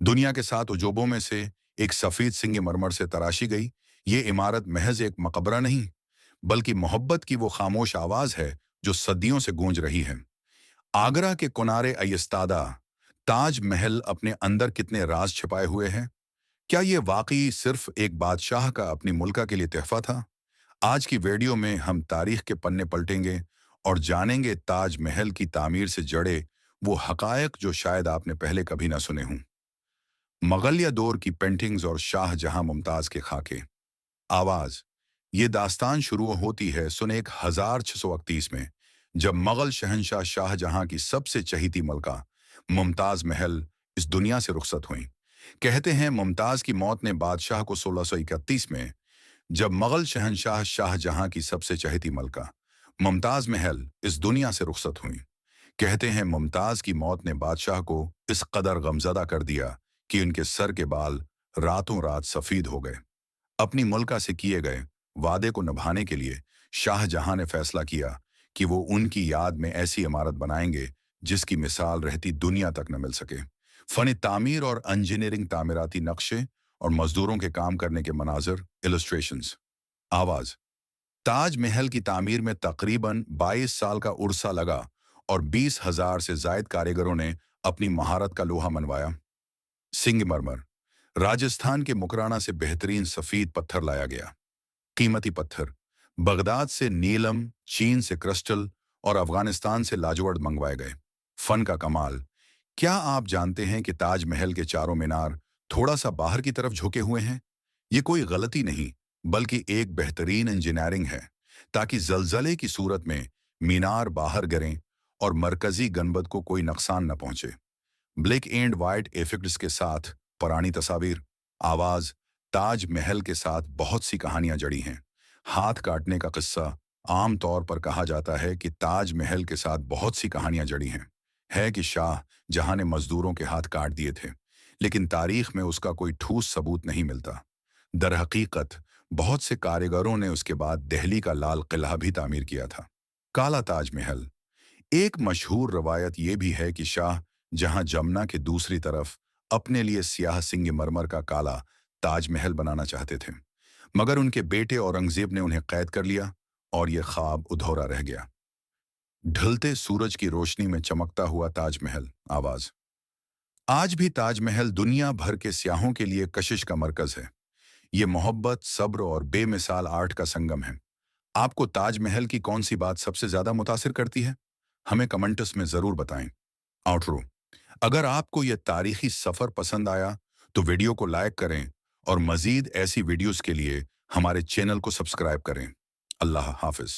दुनिया के 7 अजूबों में से एक सफ़ेद संगमरमर से तराशी गई ये इमारत महज एक मकबरा नहीं, बल्कि मोहब्बत की वो खामोश आवाज़ है जो सदियों से गूंज रही है। आगरा के किनारे अयस्तादा ताज महल अपने अंदर कितने राज छिपाए हुए हैं? क्या ये वाकई सिर्फ एक बादशाह का अपनी मुल्का के लिए तोहफा था? आज की वीडियो में हम तारीख के पन्ने पलटेंगे और जानेंगे ताज महल की तामीर से जड़े वो हकायक जो शायद आपने पहले कभी ना सुने हों। मुगलिया दौर की पेंटिंग्स और शाहजहां मुमताज के खाके। आवाज। ये दास्तान शुरू होती है सन 1638 में, जब मुगल शहंशाह शाहजहां की सबसे चहीती मलका मुमताज महल इस दुनिया से रुखसत हुई। कहते हैं मुमताज की मौत ने बादशाह को 1631 में, जब मुगल शहंशाह शाहजहां की सबसे चहेती मलका मुमताज महल इस दुनिया से रुखसत हुई। कहते हैं मुमताज की मौत ने बादशाह को इस कदर गमजदा कर दिया कि उनके सर के बाल रातों रात सफेद हो गए। अपनी मुल्का से किए गए वादे को निभाने के लिए शाहजहां ने फैसला किया कि वो उनकी याद में ऐसी इमारत बनाएंगे जिसकी मिसाल रहती दुनिया तक न मिल सके। फन तामीर और इंजीनियरिंग, तामीराती नक्शे और मजदूरों के काम करने के मनाजर, इलस्ट्रेशंस। आवाज। ताज महल की तामीर में तकरीबन 22 साल का उर्सा लगा और 20,000 से जायद कारीगरों ने अपनी महारत का लोहा मनवाया। सिंगमरमर। राजस्थान के मुकराना से बेहतरीन सफेद पत्थर लाया गया। कीमती पत्थर बगदाद से नीलम, चीन से क्रिस्टल और अफगानिस्तान से लाजवड़ मंगवाए गए। फन का कमाल। क्या आप जानते हैं कि ताजमहल के चारों मीनार थोड़ा सा बाहर की तरफ झुके हुए हैं? ये कोई गलती नहीं, बल्कि एक बेहतरीन इंजीनियरिंग है, ताकि जलजले की सूरत में मीनार बाहर गिरें और मरकजी गनबद को कोई नुकसान न पहुंचे। ब्लैक एंड वाइट इफेक्ट्स के साथ पुरानी तस्वीर। आवाज। ताज महल के साथ बहुत सी कहानियां जड़ी हैं। हाथ काटने का किस्सा। आम तौर पर कहा जाता है कि ताज महल के साथ बहुत सी कहानियां जड़ी हैं। है कि शाह जहां ने मजदूरों के हाथ काट दिए थे, लेकिन तारीख में उसका कोई ठोस सबूत नहीं मिलता। दरहकीकत बहुत से कारीगरों ने उसके बाद दिल्ली का लाल किला भी तामीर किया था। काला ताजमहल। एक मशहूर रवायत यह भी है कि शाह जहां जमुना के दूसरी तरफ अपने लिए सियाह संगमरमर का काला ताजमहल बनाना चाहते थे, मगर उनके बेटे औरंगजेब ने उन्हें कैद कर लिया और यह ख्वाब अधूरा रह गया। ढलते सूरज की रोशनी में चमकता हुआ ताजमहल। आवाज। आज भी ताजमहल दुनिया भर के सियाहों के लिए कशिश का मरकज है। ये मोहब्बत, सब्र और बेमिसाल आर्ट का संगम है। आपको ताजमहल की कौन सी बात सबसे ज्यादा मुतासिर करती है? हमें कमेंट्स में जरूर बताएं। आउटरो। अगर आपको यह तारीखी सफर पसंद आया तो वीडियो को लाइक करें और मजीद ऐसी वीडियोस के लिए हमारे चैनल को सब्सक्राइब करें। अल्लाह हाफिज।